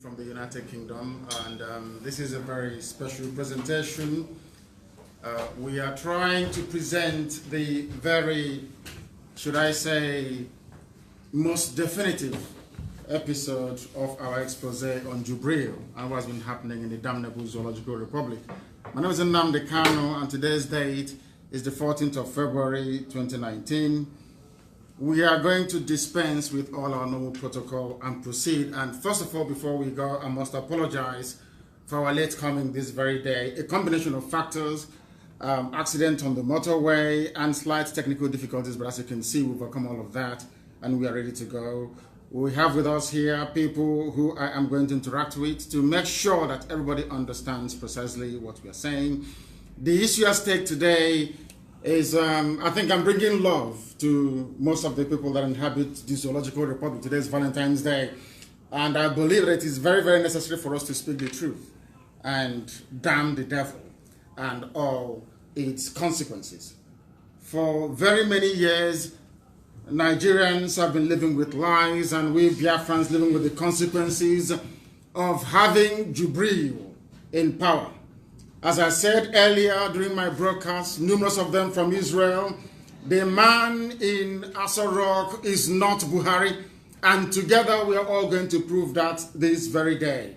From the United Kingdom, and this is a very special presentation. We are trying to present the very, should I say, most definitive episode of our expose on Jubril and what's been happening in the damnable Zoological Republic. My name is Nnamdi Kanu, and today's date is the 14th of February 2019. We are going to dispense with all our normal protocol and proceed. And first of all, before we go, I must apologize for our late coming this very day. A combination of factors, accident on the motorway and slight technical difficulties, but as you can see, we've overcome all of that and we are ready to go. We have with us here people who I am going to interact with to make sure that everybody understands precisely what we are saying. The issue at stake today is, I think I'm bringing love to most of the people that inhabit the Zoological Republic. Today is Valentine's Day, and I believe that it is very, very necessary for us to speak the truth and damn the devil and all its consequences. For very many years, Nigerians have been living with lies, and we Biafrans living with the consequences of having Jubril in power. As I said earlier during my broadcast, numerous of them from Israel, the man in Asarok is not Buhari, and together we are all going to prove that this very day.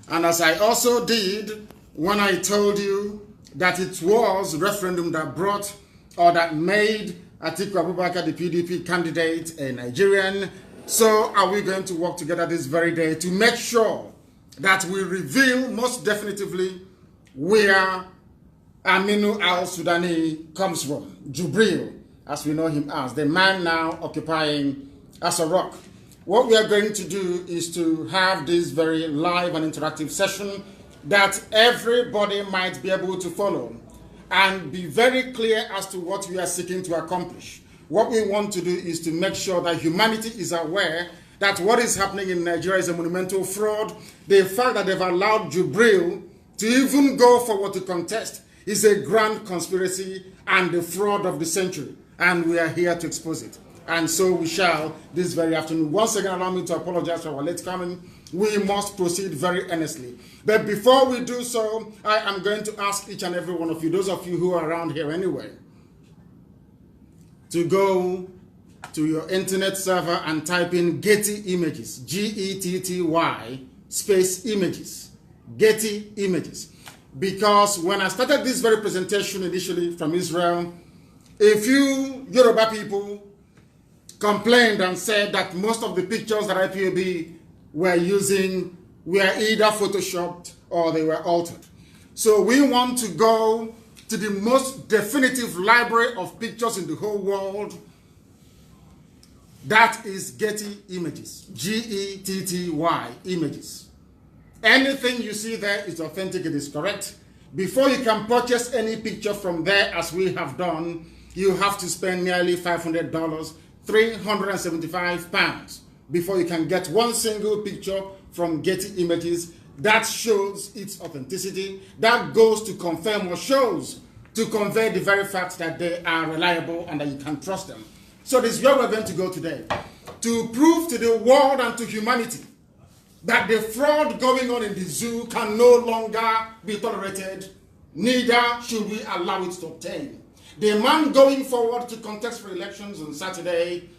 And as I also did when I told you that it was referendum that brought or that made Atiku Abubakar, the PDP candidate, a Nigerian, so are we going to work together this very day to make sure that we reveal most definitively where Aminu al-Sudani comes from, Jubril, as we know him as, the man now occupying Asarok. What we are going to do is to have this very live and interactive session that everybody might be able to follow and be very clear as to what we are seeking to accomplish. What we want to do is to make sure that humanity is aware that what is happening in Nigeria is a monumental fraud. The fact that they've allowed Jubril to even go forward to contest is a grand conspiracy and the fraud of the century, and we are here to expose it. And so we shall this very afternoon. Once again, allow me to apologize for our late coming. We must proceed very earnestly. But before we do so, I am going to ask each and every one of you, those of you who are around here anyway, to go to your internet server and type in Getty Images, Getty space images. Getty Images, because when I started this very presentation initially from Israel, a few Yoruba people complained and said that most of the pictures that ipob were using were either photoshopped or they were altered. So we want to go to the most definitive library of pictures in the whole world. That is Getty Images, Getty Images. Anything you see there is authentic, it is correct. Before you can purchase any picture from there, as we have done, you have to spend nearly $500, 375 pounds, before you can get one single picture from Getty Images that shows its authenticity, that goes to confirm or shows to convey the very fact that they are reliable and that you can trust them. So this is where we're going to go today, to prove to the world and to humanity that the fraud going on in the zoo can no longer be tolerated, neither should we allow it to obtain. The man going forward to contest for elections on Saturday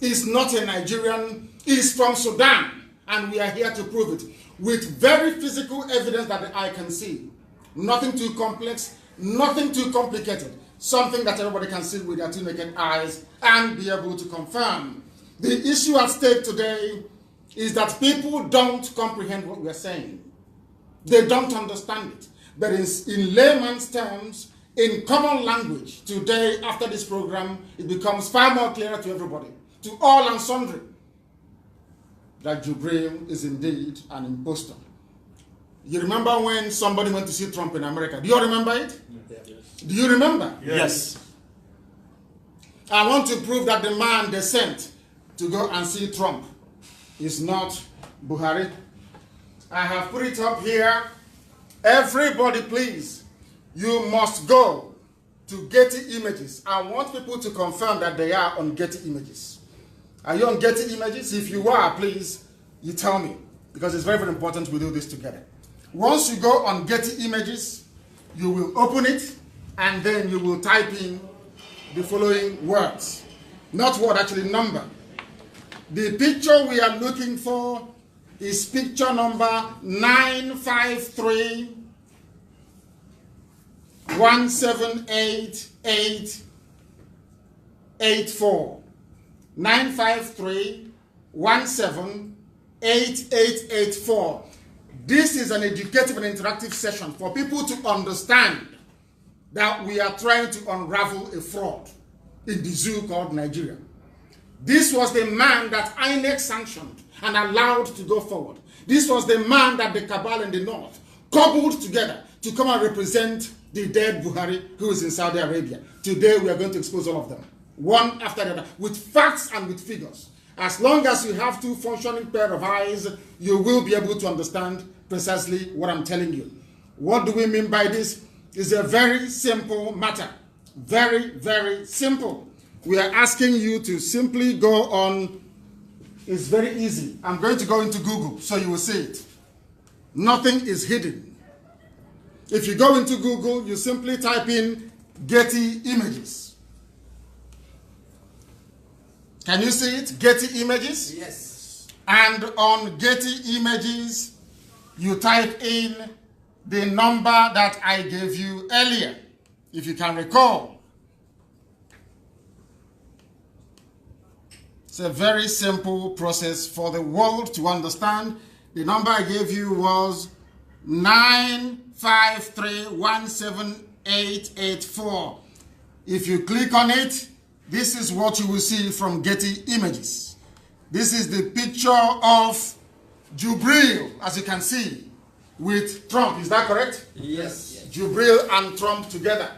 is not a Nigerian, he's from Sudan, and we are here to prove it with very physical evidence that the eye can see. Nothing too complex, nothing too complicated, something that everybody can see with their two naked eyes and be able to confirm. The issue at stake today is that people don't comprehend what we're saying. They don't understand it. But in layman's terms, in common language, today, after this program, it becomes far more clearer to everybody, to all and sundry, that Jubril is indeed an impostor. You remember when somebody went to see Trump in America? Do you remember it? Yes. Do you remember? Yes. I want to prove that the man they sent to go and see Trump is not Buhari. I have put it up here. Everybody, please, you must go to Getty Images. I want people to confirm that they are on Getty Images. Are you on Getty Images? If you are, please, you tell me. because it's very, very important we do this together. Once you go on Getty Images, you will open it, and then you will type in the following words. Not word, actually number. The picture we are looking for is picture number 953-178-884. 953-178-884. This is an educative and interactive session for people to understand that we are trying to unravel a fraud in the zoo called Nigeria. This was the man that INEC sanctioned and allowed to go forward. This was the man that the cabal in the north cobbled together to come and represent the dead Buhari who is in Saudi Arabia. Today we are going to expose all of them, one after the other, with facts and with figures. As long as you have two functioning pair of eyes, you will be able to understand precisely what I'm telling you. What do we mean by this? It's a very simple matter. Very, very simple. We are asking you to simply go on. It's very easy. I'm going to go into Google so you will see it. Nothing is hidden. If you go into Google, you simply type in Getty Images. Can you see it? Getty Images? Yes. And on Getty Images, you type in the number that I gave you earlier, if you can recall. It's a very simple process for the world to understand. The number I gave you was 953-178-884. If you click on it, this is what you will see from Getty Images. This is the picture of Jubril, as you can see, with Trump. Is that correct? Yes. Jubril and Trump together.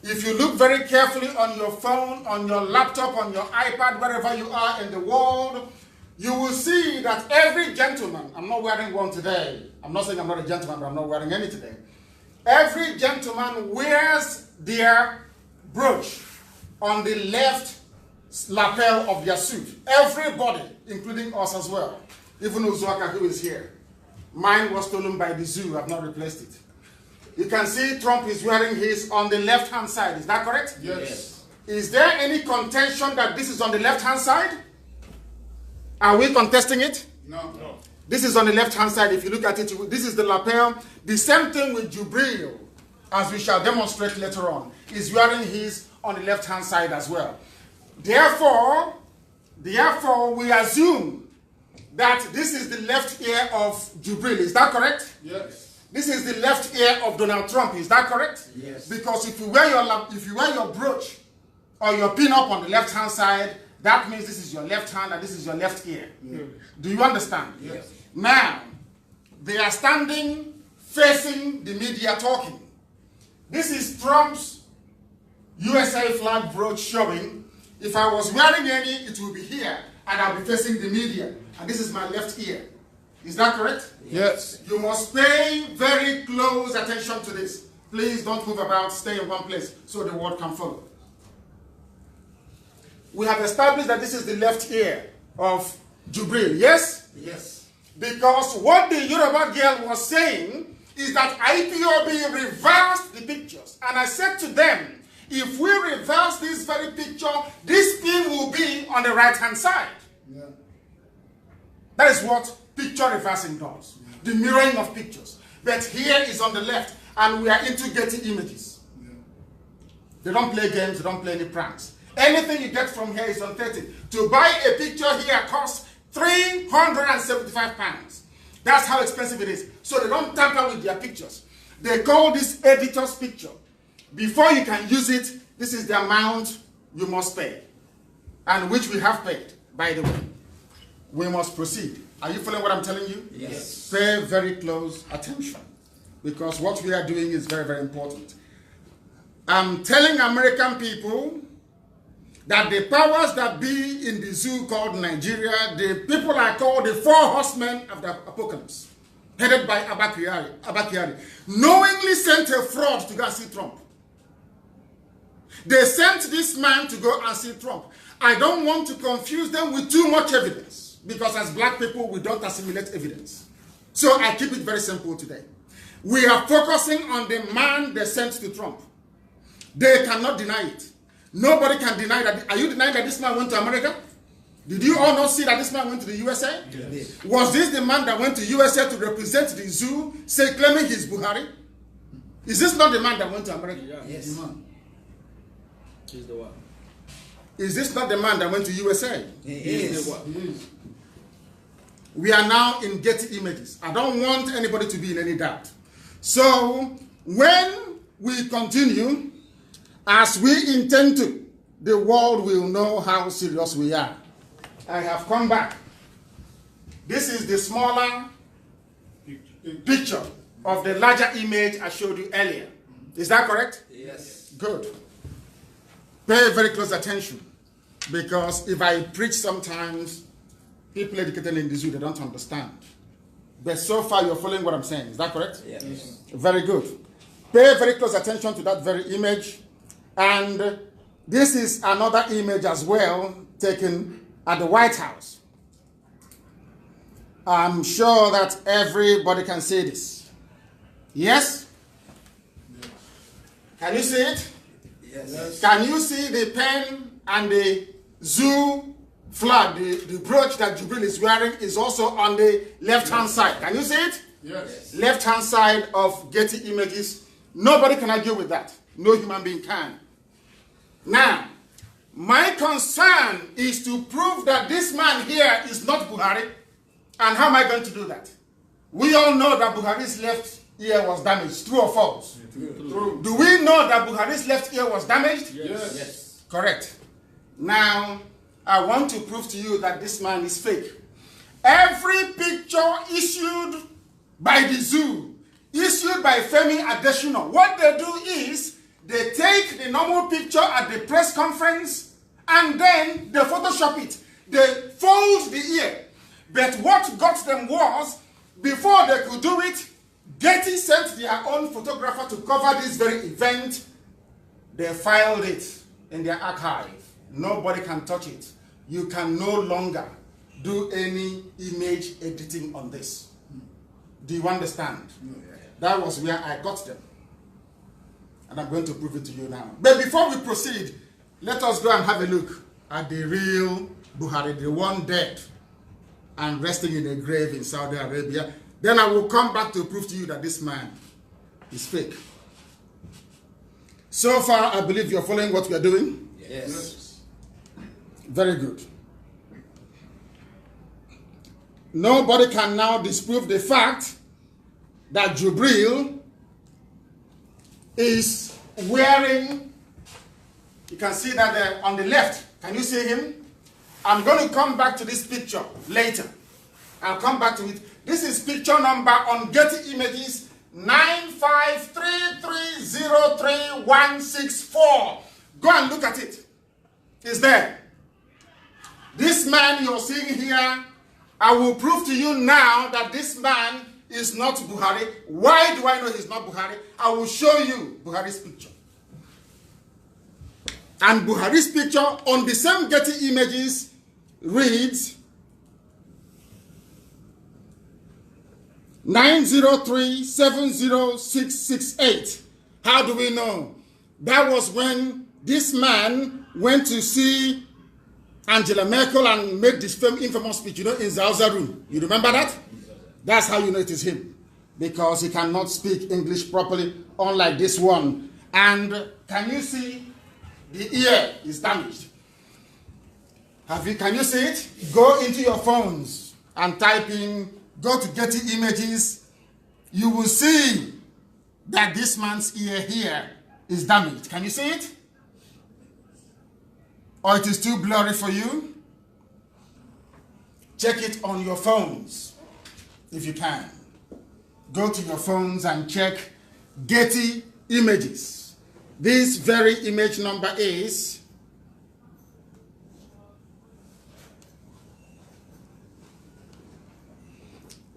If you look very carefully on your phone, on your laptop, on your iPad, wherever you are in the world, you will see that every gentleman, I'm not wearing one today. I'm not saying I'm not a gentleman, but I'm not wearing any today. Every gentleman wears their brooch on the left lapel of their suit. Everybody, including us as well. Even Uzuaka, who is here. Mine was stolen by the zoo. I've not replaced it. You can see Trump is wearing his on the left-hand side. Is that correct? Yes. Is there any contention that this is on the left-hand side? Are we contesting it? No. No. This is on the left-hand side. If you look at it, this is the lapel. The same thing with Jubril, as we shall demonstrate later on, is wearing his on the left-hand side as well. Therefore, we assume that this is the left ear of Jubril. Is that correct? Yes. This is the left ear of Donald Trump. Is that correct? Yes. Because if you wear your brooch or your pin-up on the left-hand side, that means this is your left hand and this is your left ear. Yeah. Do you understand? Yes. Now, they are standing facing the media talking. This is Trump's USA flag brooch showing. If I was wearing any, it will be here and I'll be facing the media. And this is my left ear. Is that correct? Yes. You must pay very close attention to this. Please don't move about, stay in one place so the word can follow. We have established that this is the left ear of Jubril, yes? Yes. Because what the Yoruba girl was saying is that IPOB reversed the pictures. And I said to them, if we reverse this very picture, this pin will be on the right-hand side. Yeah. That is what picture reversing does. Yeah. The mirroring of pictures. But here is on the left, and we are into Getty Images. Yeah. They don't play games, they don't play any pranks. Anything you get from here is authentic. To buy a picture here costs £375. That's how expensive it is. So they don't tamper with their pictures. They call this editor's picture. Before you can use it, this is the amount you must pay. And which we have paid, by the way. We must proceed. Are you following what I'm telling you? Yes. Pay very close attention. Because what we are doing is very, very important. I'm telling American people that the powers that be in the zoo called Nigeria, the people are called the four horsemen of the apocalypse, headed by Abakari, knowingly sent a fraud to go and see Trump. They sent this man to go and see Trump. I don't want to confuse them with too much evidence. because as black people, we don't assimilate evidence. So I keep it very simple today. We are focusing on the man they sent to Trump. They cannot deny it. Nobody can deny that. Are you denying that this man went to America? Did you all not see that this man went to the USA? Yes. Was this the man that went to USA to represent the zoo, claiming he's Buhari? Is this not the man that went to America? Yeah. Yes. He's the one. Is this not the man that went to USA? Yes. We are now in Getty Images. I don't want anybody to be in any doubt. So, when we continue, as we intend to, the world will know how serious we are. I have come back. This is the smaller picture of the larger image I showed you earlier. Is that correct? Yes. Good. Pay very close attention, because if I preach sometimes, people educated in the zoo, they don't understand. But so far, you're following what I'm saying. Is that correct? Yes. Very good. Pay very close attention to that very image. And this is another image as well, taken at the White House. I'm sure that everybody can see this. Yes? Can you see it? Yes. Can you see the pen and the zoo flag? The brooch that Jubril is wearing is also on the left-hand side. Can you see it? Yes. Left-hand side of Getty Images. Nobody can argue with that. No human being can. Now, my concern is to prove that this man here is not Buhari. And how am I going to do that? We all know that Buhari's left ear was damaged. True or false? True. Do we know that Buhari's left ear was damaged? Yes. Yes. Correct. Now, I want to prove to you that this man is fake. Every picture issued by the zoo, issued by Femi Adesina, what they do is they take the normal picture at the press conference and then they Photoshop it. They fold the ear. But what got them was, before they could do it, Getty sent their own photographer to cover this very event. They filed it in their archive. Nobody can touch it. You can no longer do any image editing on this. Do you understand? That was where I got them. And I'm going to prove it to you now. But before we proceed, let us go and have a look at the real Buhari, the one dead and resting in a grave in Saudi Arabia. Then I will come back to prove to you that this man is fake. So far, I believe you're following what we are doing? Yes. Very good. Nobody can now disprove the fact that Jubril is wearing, you can see that there on the left. Can you see him? I'm going to come back to this picture later. I'll come back to it. This is picture number on Getty Images 953303164. Go and look at it. It's there. This man you're seeing here, I will prove to you now that this man is not Buhari. Why do I know he's not Buhari? I will show you Buhari's picture. And Buhari's picture on the same Getty Images reads 903-70668. How do we know? That was when this man went to see Angela Merkel and made this infamous speech, in Zauza room. You remember that? That's how you know it is him. Because he cannot speak English properly, unlike this one. And can you see the ear is damaged? Can you see it? Go into your phones and type in, go to Getty Images. You will see that this man's ear here is damaged. Can you see it? Or it is too blurry for you? Check it on your phones, if you can. Go to your phones and check Getty Images. This very image number is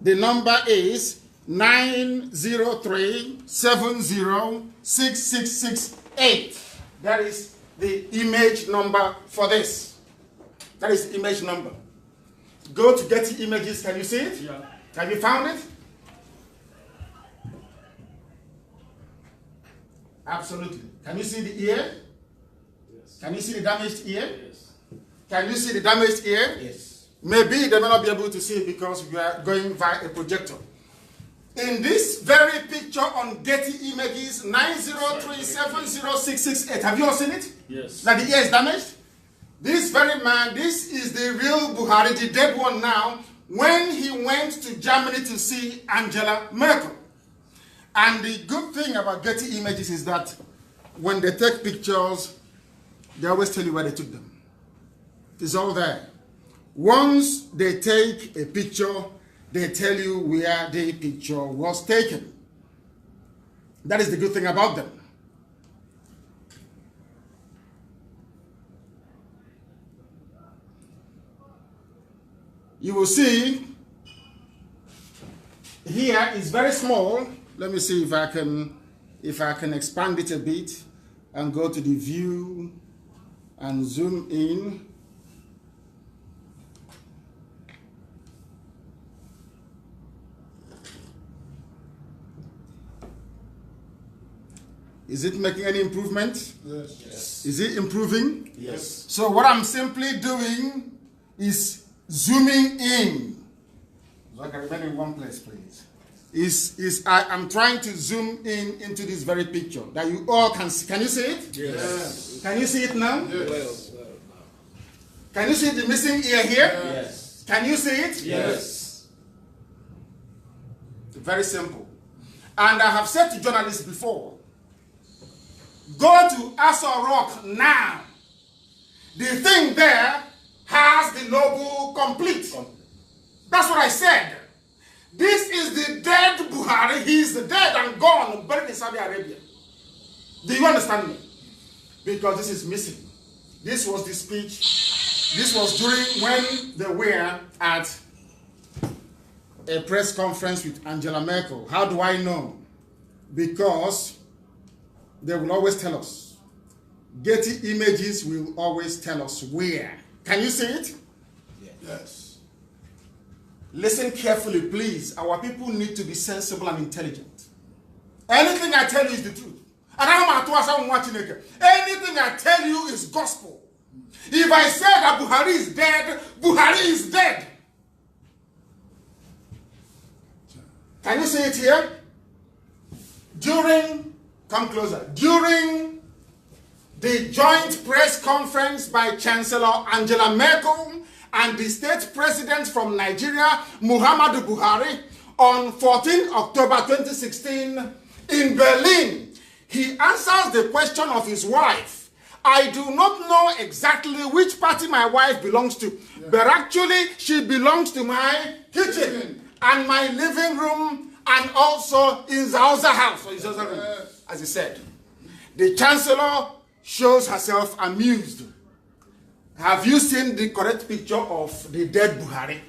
the number is 903-7066668. That is the image number for this. That is the image number. Go to Getty Images. Can you see it? Yeah. Have you found it? Absolutely. Can you see the ear? Yes. Can you see the damaged ear? Yes. Can you see the damaged ear? Yes. Maybe they may not be able to see it because we are going via a projector. In this very picture on Getty Images 903706668, have you all seen it? Yes. That the ear is damaged? This very man, this is the real Buhari, the dead one now, when he went to Germany to see Angela Merkel. And the good thing about Getty Images is that when they take pictures, they always tell you where they took them. It's all there. Once they take a picture, they tell you where the picture was taken. That is the good thing about them. You will see here is very small. Let me see if I can expand it a bit and go to the view and zoom in. Is it making any improvement? Yes. Yes. Is it improving? Yes. So what I'm simply doing is zooming in. So I can remain in one place, please. I'm trying to zoom in into this very picture that you all can see. Can you see it? Yes. Can you see it now? Yes. Well. Can you see the missing ear here? Yes. Can you see it? Yes. Very simple. And I have said to journalists before, go to Aso Rock now. The thing there has the logo complete. That's what I said. This is the dead Buhari. He is dead and gone, buried in Saudi Arabia. Do you understand me? Because this is missing. This was the speech. This was during when they were at a press conference with Angela Merkel. How do I know? Because they will always tell us. Getty Images will always tell us where. Can you see it? Yes. Listen carefully, please. Our people need to be sensible and intelligent. Anything I tell you is the truth. Anything I tell you is gospel. If I say that Buhari is dead, Buhari is dead. Can you see it here? Come closer. During the joint press conference by Chancellor Angela Merkel and the state president from Nigeria, Muhammadu Buhari, on 14 October 2016 in Berlin, he answers the question of his wife. I do not know exactly which party my wife belongs to, but actually she belongs to my kitchen and my living room and also in the other house, or his other room, as he said. The chancellor shows herself amused. Have you seen the correct picture of the dead Buhari?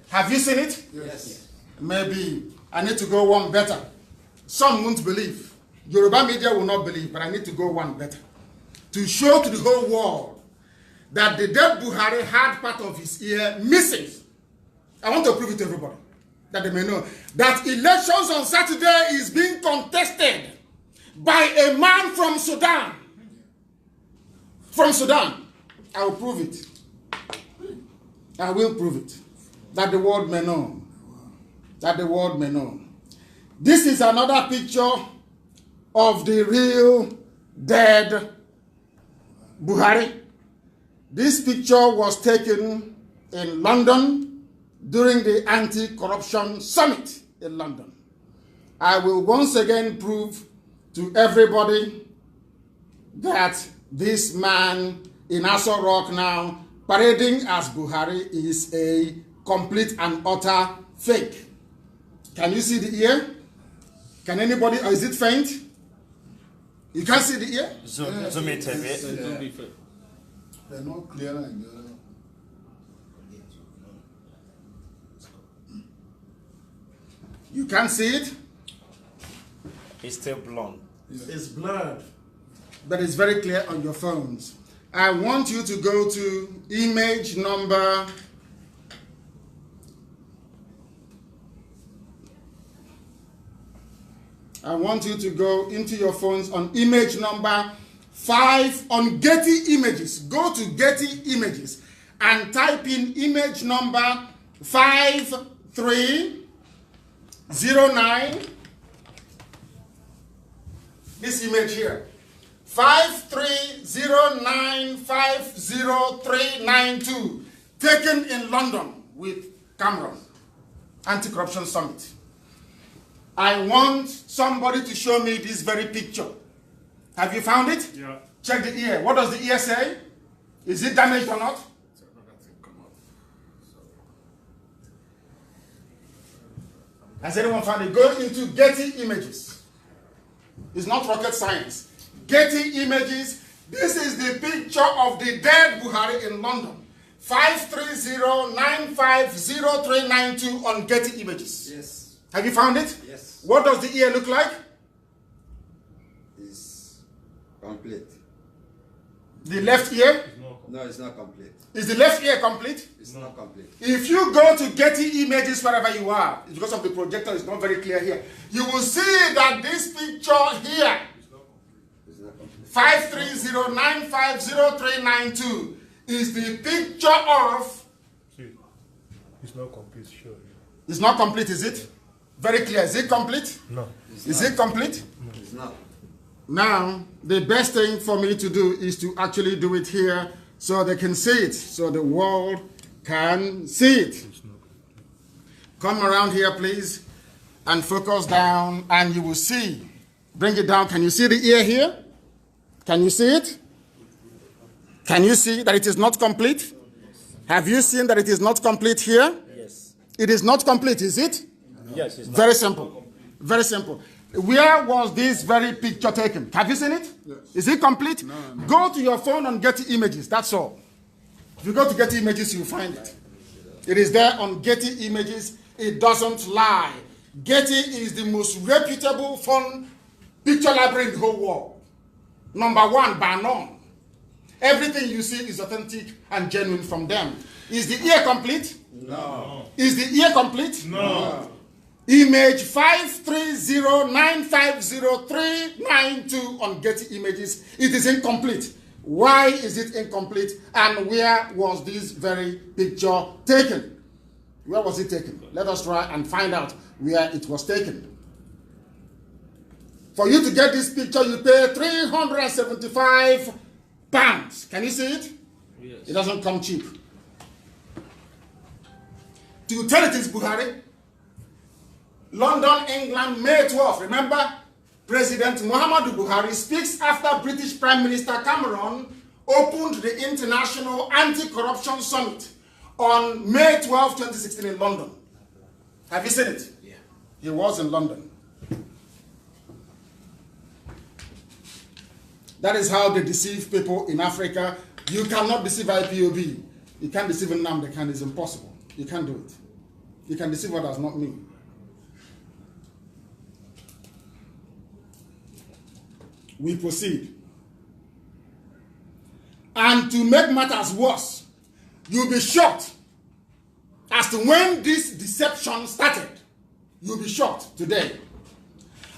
Have you seen it? Yes. Maybe I need to go one better. Some won't believe. Yoruba media will not believe, but I need to go one better. To show to the whole world that the dead Buhari had part of his ear missing. I want to prove it to everybody, that they may know that elections on Saturday is being contested by a man from Sudan. From Sudan. I will prove it. I will prove it. That the world may know. That the world may know. This is another picture of the real dead Buhari. This picture was taken in London during the anti-corruption summit in London. I will once again prove to everybody that this man in Aso Rock now, parading as Buhari, is a complete and utter fake. Can you see the ear? Can anybody, or is it faint? You can't see the ear? Zoom it a bit. Don't be fair. They're not clear and You can't see it? It's still blonde. It's blurred, but it's very clear on your phones. I want you to go to image number I want you to go into your phones on image number 5 on Getty Images. Go to Getty Images and type in image number 5309. This image here. 5309500392. Taken in London with Cameron. Anti-Corruption Summit. I want somebody to show me this very picture. Have you found it? Yeah. Check the ear. What does the ear say? Is it damaged or not? Has anyone found it? Go into Getty Images. It's not rocket science. Getty Images. This is the picture of the dead Buhari in London. 530950392 on Getty Images. Yes. Have you found it? Yes. What does the ear look like? It's complete. The left ear? No, it's not complete. Is the left ear complete? It's not complete. If you go to Getty Images wherever you are, it's because of the projector, it's not very clear here. You will see that this picture here, It's not complete. 530950392, is the picture of... See, it's not complete, sure. It's not complete, is it? Very clear. Is it complete? No. Is it complete? It's not. Now, the best thing for me to do is to actually do it here so they can see it, so the world can see it. Come around here, please, and focus down, and you will see. Bring it down. Can you see the ear here? Can you see it? Can you see that it is not complete? Have you seen that it is not complete here? Yes. It is not complete, is it? Yes, it's not. Very simple. Very simple. Where was this very picture taken? Have you seen it? Yes. Is it complete? No. Go to your phone and Getty Images. That's all. If you go to Getty Images, you'll find it. It is there on Getty Images. It doesn't lie. Getty is the most reputable phone picture library in the whole world. Number one, by none. Everything you see is authentic and genuine from them. Is the ear complete? No. Is the ear complete? No. Image 530950392 on Getty Images. It is incomplete. Why is it incomplete? And where was this very picture taken? Where was it taken? Let us try and find out where it was taken. For you to get this picture, you pay £375. Can you see it? Yes. It doesn't come cheap. To tell it is Buhari. London, England, May 12th. Remember, President Muhammadu Buhari speaks after British Prime Minister Cameron opened the International Anti-Corruption Summit on May 12, 2016 in London. Have you seen it? Yeah. He was in London. That is how they deceive people in Africa. You cannot deceive IPOB. You can't deceive Nnamdi Kanu. It's impossible. You can't do it. You can deceive others, not me. We proceed. And to make matters worse, you'll be shocked as to when this deception started. You'll be shocked today.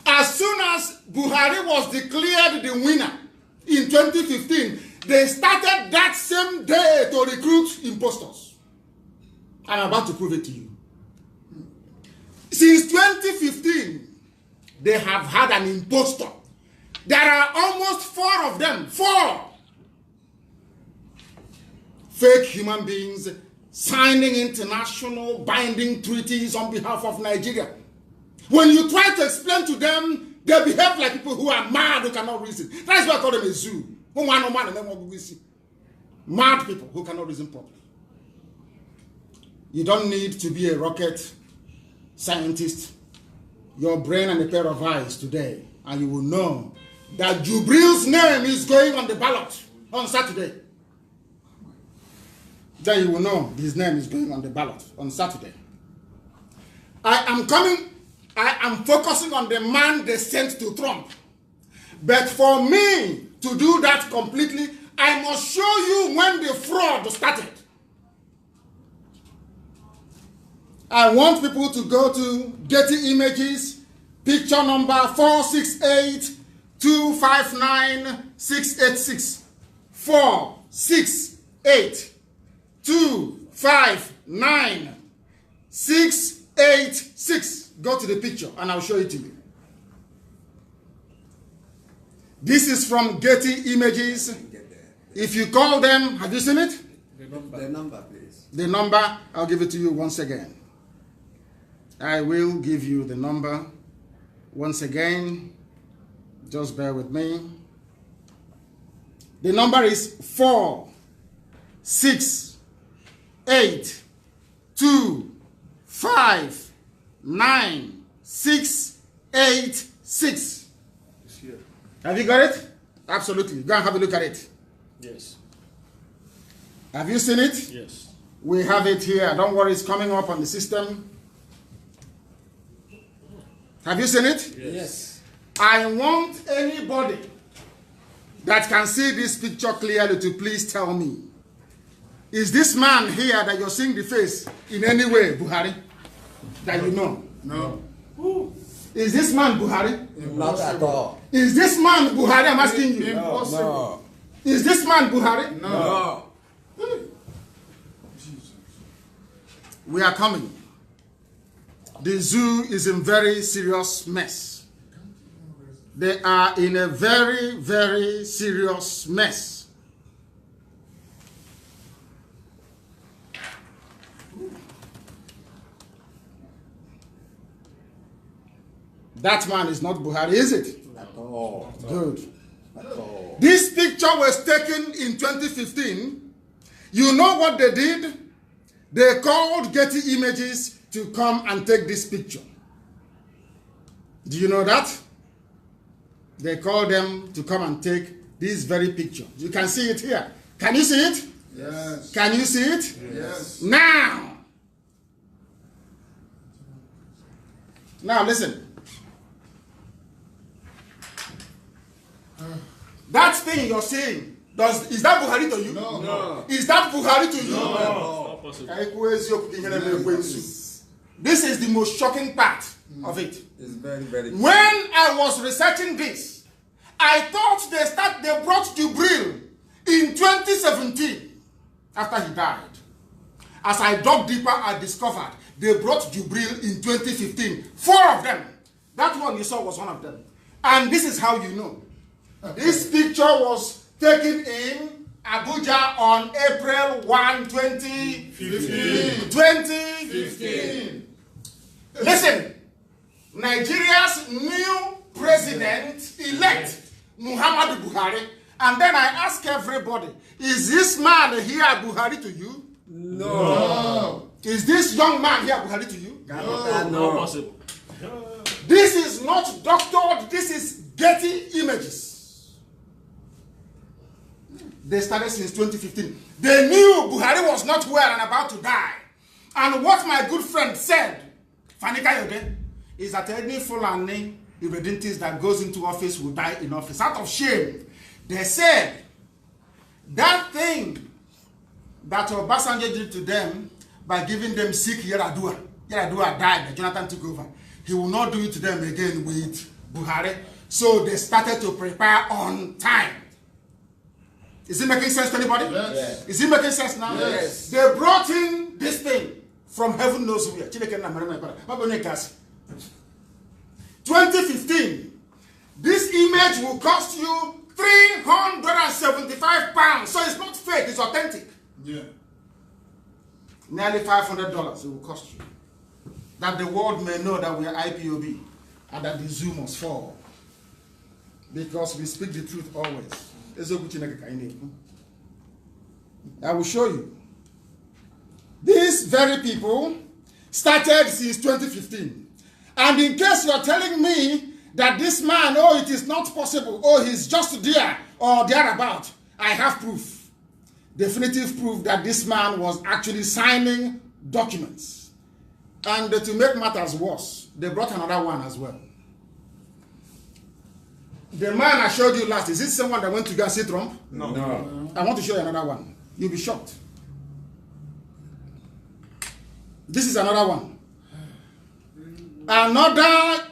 As soon as Buhari was declared the winner in 2015, they started that same day to recruit impostors. I'm about to prove it to you. Since 2015, they have had an impostor. There are almost 4 of them. 4 fake human beings signing international binding treaties on behalf of Nigeria. When you try to explain to them, they behave like people who are mad, who cannot reason. That's why I call them a zoo. Mad people who cannot reason properly. You don't need to be a rocket scientist. Your brain and a pair of eyes today, and you will know that Jubril's name is going on the ballot on Saturday. Then you will know his name is going on the ballot on Saturday. I am focusing on the man they sent to Trump. But for me to do that completely, I must show you when the fraud started. I want people to go to Getty Images, Picture number 468259686. 468259686. Go to the picture and I'll show it to you. This is from Getty Images. If you call them, have you seen it? The number, please. The number, I'll give it to you once again. I will give you the number once again. Just bear with me. The number is 468259686. Have you got it? Absolutely. Go and have a look at it. Yes. Have you seen it? Yes. We have it here. Don't worry, it's coming up on the system. Have you seen it? Yes. I want anybody that can see this picture clearly to please tell me, is this man here that you're seeing the face in any way Buhari? That you know? No. Is this man Buhari? Not at all. Is this man Buhari? I'm asking you. Impossible. No. Is this man Buhari? No. We are coming. The zoo is in very serious mess. They are in a very, very serious mess. That man is not Buhari, is it? At all. Good. At all. This picture was taken in 2015. You know what they did? They called Getty Images to come and take this picture. Do you know that? They called them to come and take this very picture. You can see it here. Can you see it? Yes. Can you see it? Yes. Now listen. That thing you're seeing, is that Buhari to you? No. No. Is that Buhari to you? No. Not possible. This is the most shocking part of it. It's very, very. When I was researching this, I thought they brought Jubril in 2017 after he died. As I dug deeper, I discovered they brought Jubril in 2015. 4 of them. That one you saw was one of them. And this is how you know. This picture was taken in Abuja on April 1, 2015. Listen, Nigeria's new president-elect, Muhammadu Buhari, and then I ask everybody, is this man here Buhari to you? No. Is this young man here Buhari to you? Not possible. This is not doctored, this is Getty Images. They started since 2015. They knew Buhari was not well and about to die. And what my good friend said, Fanika Yode, is that any Fulani irredentist that goes into office will die in office. Out of shame, they said that thing that Obasanjo did to them by giving them sick Yaradua. Yaradua died, but Jonathan took over. He will not do it to them again with Buhari. So they started to prepare on time. Is it making sense to anybody? Yes. Is it making sense now? Yes. They brought in this thing from heaven knows where. 2015. This image will cost you £375. So it's not fake, it's authentic. Yeah. Nearly $500 it will cost you. That the world may know that we are IPOB and that the zoo must fall. Because we speak the truth always. I will show you. These very people started since 2015. And in case you're telling me that this man, oh, it is not possible, oh, he's just there or thereabout, I have proof. Definitive proof that this man was actually signing documents. And to make matters worse, they brought another one as well. The man I showed you last, is it someone that went to go and see Trump? No. I want to show you another one. You'll be shocked. This is another one. Another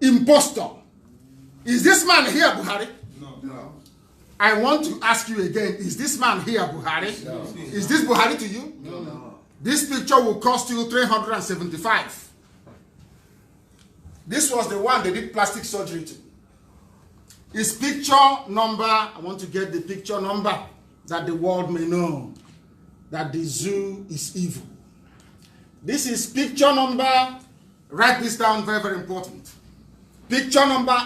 impostor. Is this man here Buhari? No. I want to ask you again, is this man here Buhari? No. Is this Buhari to you? No. This picture will cost you 375. This was the one they did plastic surgery to. His picture number, I want to get the picture number that the world may know that the zoo is evil. This is picture number, write this down, very, very important. Picture number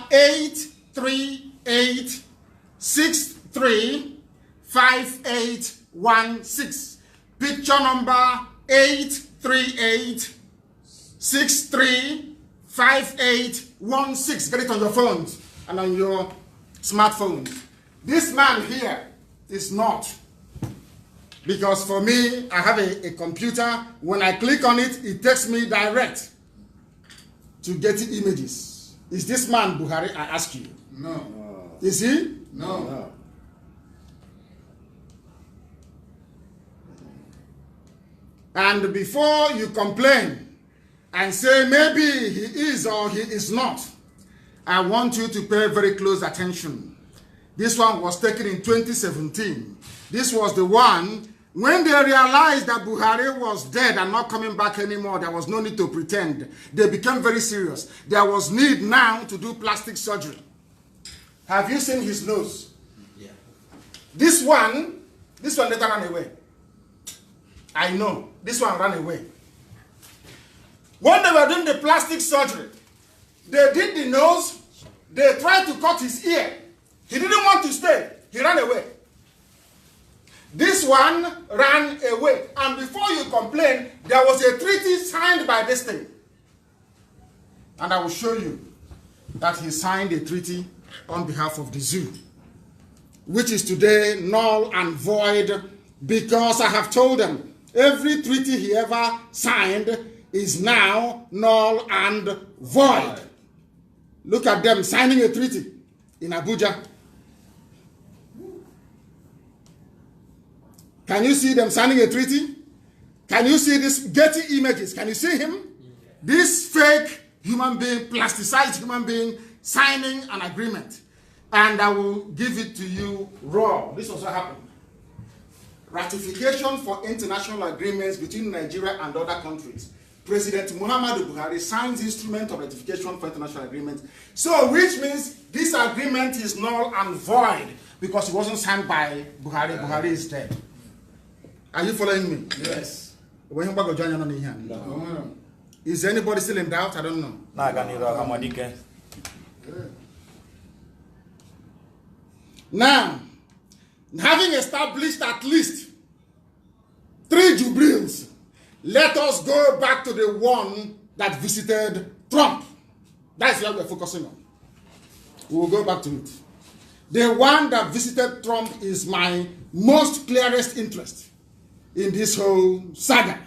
838635816. Picture number 838635816. Get it on your phones and on your smartphones. This man here is not. Because for me, I have a computer. When I click on it, it takes me direct to Getty Images. Is this man Buhari? I ask you. No. Is he? No. And before you complain and say maybe he is or he is not, I want you to pay very close attention. This one was taken in 2017. This was the one when they realized that Buhari was dead and not coming back anymore. There was no need to pretend. They became very serious. There was need now to do plastic surgery. Have you seen his nose? Yeah. This one later ran away. I know. This one ran away. When they were doing the plastic surgery, they did the nose. They tried to cut his ear. He didn't want to stay. He ran away. This one ran away. And before you complain, there was a treaty signed by this thing. And I will show you that he signed a treaty on behalf of the zoo, which is today null and void, because I have told them every treaty he ever signed is now null and void. Look at them signing a treaty in Abuja. Can you see them signing a treaty? Can you see this Getty Images? Can you see him? This fake human being, plasticized human being, signing an agreement. And I will give it to you raw. This also happened. Ratification for international agreements between Nigeria and other countries. President Muhammadu Buhari signs instrument of ratification for international agreements. So, which means this agreement is null and void because it wasn't signed by Buhari. Buhari is dead. Are you following me? Yes. No. Is anybody still in doubt? I don't know. Now, having established at least 3 Jubrils, let us go back to the one that visited Trump. That's what we're focusing on. We'll go back to it. The one that visited Trump is my most clearest interest in this whole saga.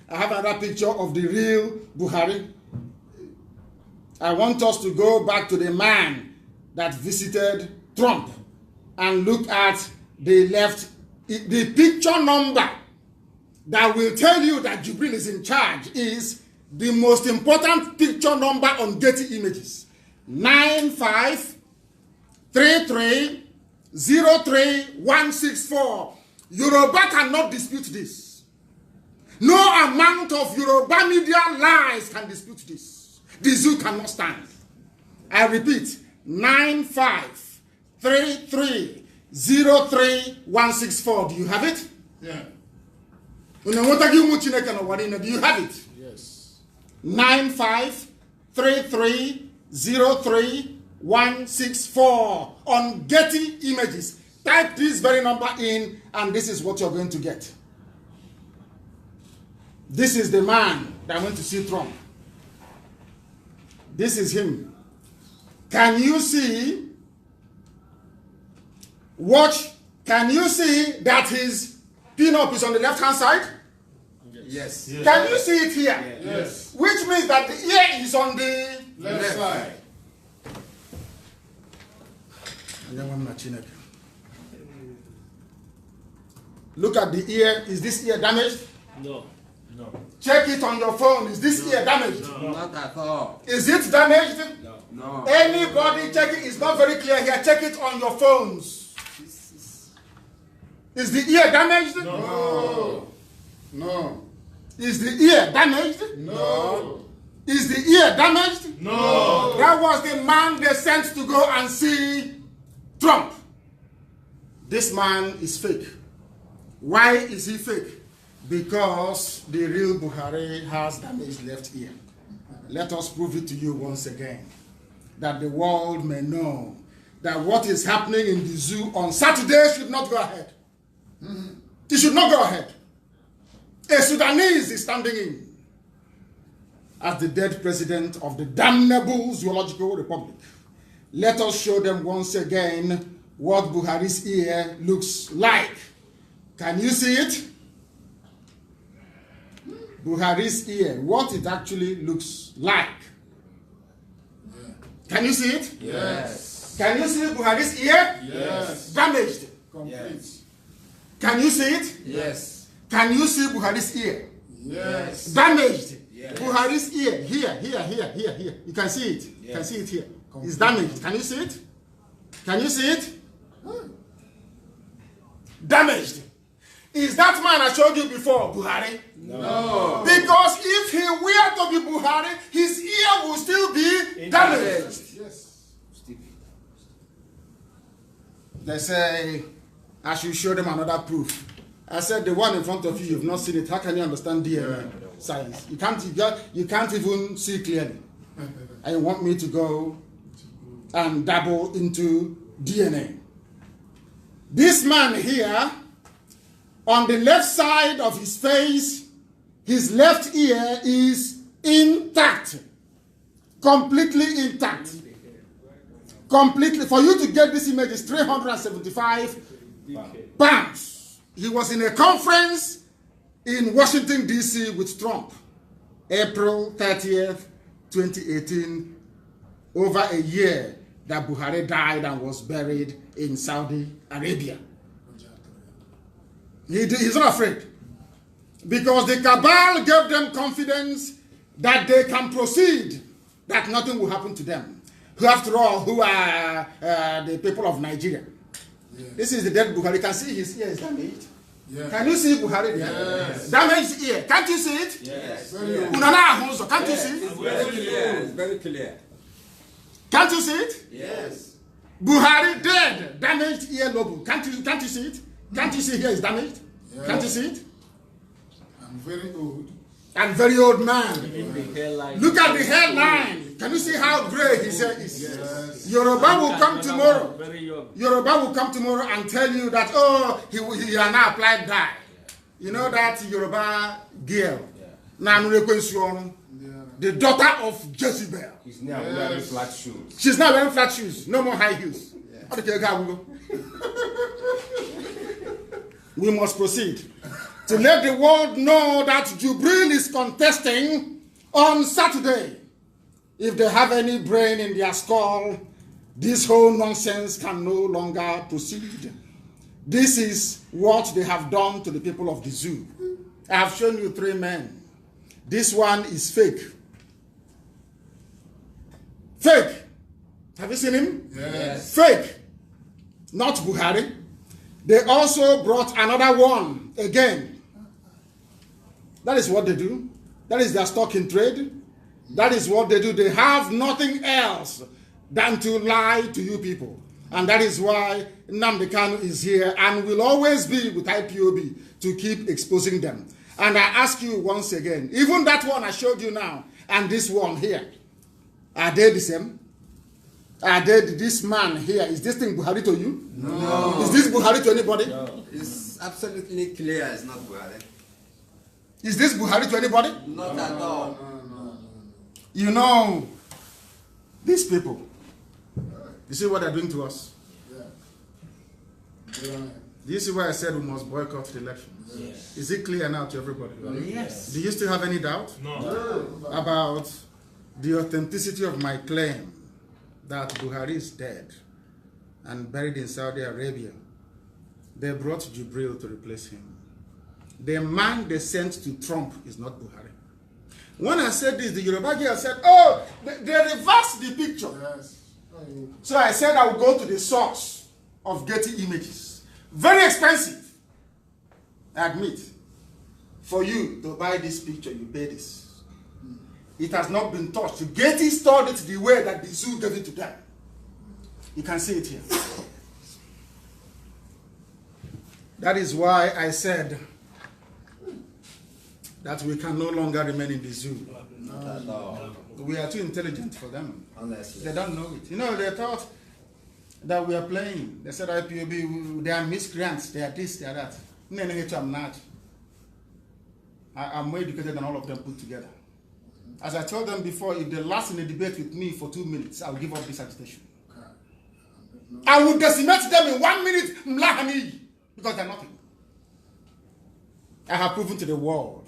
I have another picture of the real Buhari. I want us to go back to the man that visited Trump and look at the picture number that will tell you that Jubril is in charge is the most important picture number on Getty Images. 953303164. Yoruba cannot dispute this. No amount of Yoruba media lies can dispute this. The zoo cannot stand. I repeat, 953303164. Do you have it? Yeah. Do you have it? Yes. 953303164 on Getty Images. Type this very number in, and this is what you're going to get. This is the man that went to see Trump. This is him. Can you see? Watch. Can you see that his pin-up is on the left-hand side? Yes. Can you see it here? Yes. Which means that the ear is on the Left side. Look at the ear. Is this ear damaged? No. No. Check it on your phone. Is this ear damaged? No. Not at all. Is it damaged? No. No. Anybody check it? It's not very clear here. Check it on your phones. Is the ear damaged? No. No. Is the ear damaged? No. Is the ear damaged? No. That was the man they sent to go and see Trump. This man is fake. Why is he fake? Because the real Buhari has damaged left ear. Let us prove it to you once again, that the world may know that what is happening in the zoo on Saturday should not go ahead. It should not go ahead. A Sudanese is standing in as the dead president of the damnable Zoological Republic. Let us show them once again what Buhari's ear looks like. Can you see it? Buhari's ear, what it actually looks like. Can you see it? Yes. Can you see Buhari's ear? Yes. Damaged. Complete. Can you see it? Yes. Can you see Buhari's ear? Yes. Damaged. Yes. Buhari's ear, here. You can see it. You can see it here. It's damaged. Can you see it? Can you see it? Damaged. Is that man I showed you before, Buhari? No. Because if he were to be Buhari, his ear will still be damaged. Yes. They say, I should show them another proof. I said, the one in front of you, you've not seen it. How can you understand DNA science? You can't even see clearly. And you want me to go and dabble into DNA. This man here, on the left side of his face, his left ear is intact. Completely intact. Completely. For you to get this image is 375 pounds. He was in a conference in Washington, D.C. with Trump, April 30th, 2018, over a year that Buhari died and was buried in Saudi Arabia. He's not afraid. Because the cabal gave them confidence that they can proceed, that nothing will happen to them. Who, after all, who are the people of Nigeria. Yes. This is the dead Buhari. You can see his ear is damaged. Yes. Can you see Buhari there? Yes. Damaged ear. Can't you see it? Yes. Can't you see it? Very clear. It's very clear. Can't you see it? Yes. Buhari dead, damaged ear lobe. Can't you see it? Can't you see here is damaged? Yes. Can't you see it? I'm very old. And very old man. Hairline. Look at the hairline. Can you see how gray his hair is? Yes. Yoruba will come tomorrow. Very young. Yoruba will come tomorrow and tell you that, oh, he has now applied dye. You know that Yoruba girl? The daughter of Jezebel. He's now wearing flat shoes. She's now wearing flat shoes. No more high heels. Yeah. We must proceed to let the world know that Jubril is contesting on Saturday. If they have any brain in their skull, this whole nonsense can no longer proceed. This is what they have done to the people of the zoo. I have shown you 3 men. This one is fake. Fake. Have you seen him? Yes. Fake. Not Buhari. They also brought another one again. That is what they do. That is their stock in trade. That is what they do. They have nothing else than to lie to you people. And that is why Nnamdi Kanu is here and will always be with IPOB to keep exposing them. And I ask you once again, even that one I showed you now and this one here, are they the same? Are they this man here? Is this thing Buhari to you? No. Is this Buhari to anybody? No. It's absolutely clear it's not Buhari. Is this Buhari to anybody? Not at all. No. You know, these people, you see what they're doing to us? Yeah. Do you see why I said we must boycott the election? Yes. Is it clear now to everybody? Yes. Do you still have any doubt about the authenticity of my claim that Buhari is dead and buried in Saudi Arabia? They brought Jubril to replace him. The man they sent to Trump is not Buhari. When I said this, the Yoruba girl said, oh, they reversed the picture. Yes. So I said I would go to the source of Getty Images. Very expensive, I admit. For you to buy this picture, you pay this. It has not been touched. Getty stored it the way that the zoo gave it to them. You can see it here. That is why I said that we can no longer remain in the zoo. Not at all. We are too intelligent for them. Honestly. They don't know it. You know, they thought that we are playing. They said IPOB, they are miscreants, they are this, they are that. No, I'm not. I'm more educated than all of them put together. As I told them before, if they last in a debate with me for 2 minutes, I'll give up this agitation. I will decimate them in 1 minute, mlahani, because they're nothing. I have proven to the world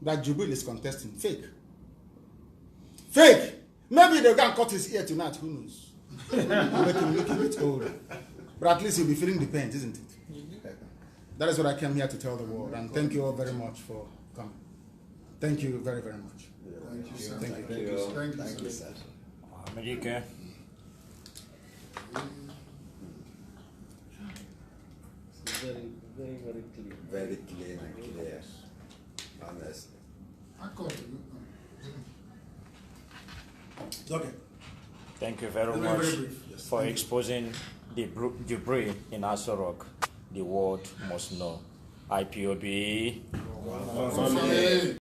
that Jubil is contesting. Fake. Fake. Maybe they'll go and cut his ear tonight, who knows? Make him look a bit older. But at least he'll be feeling the pain, isn't it? That is what I came here to tell the world. And thank you all very much for coming. Thank you very, very much. Thank you, sir. Thank you. Thank you, sir. America. Very, very, very clear. Very clean and clear. Honestly. I caught you. Okay. Thank you very Very, much very brief. Yes, for thank you. exposing the debris in Aso Rock. The world must know. IPOB. Family.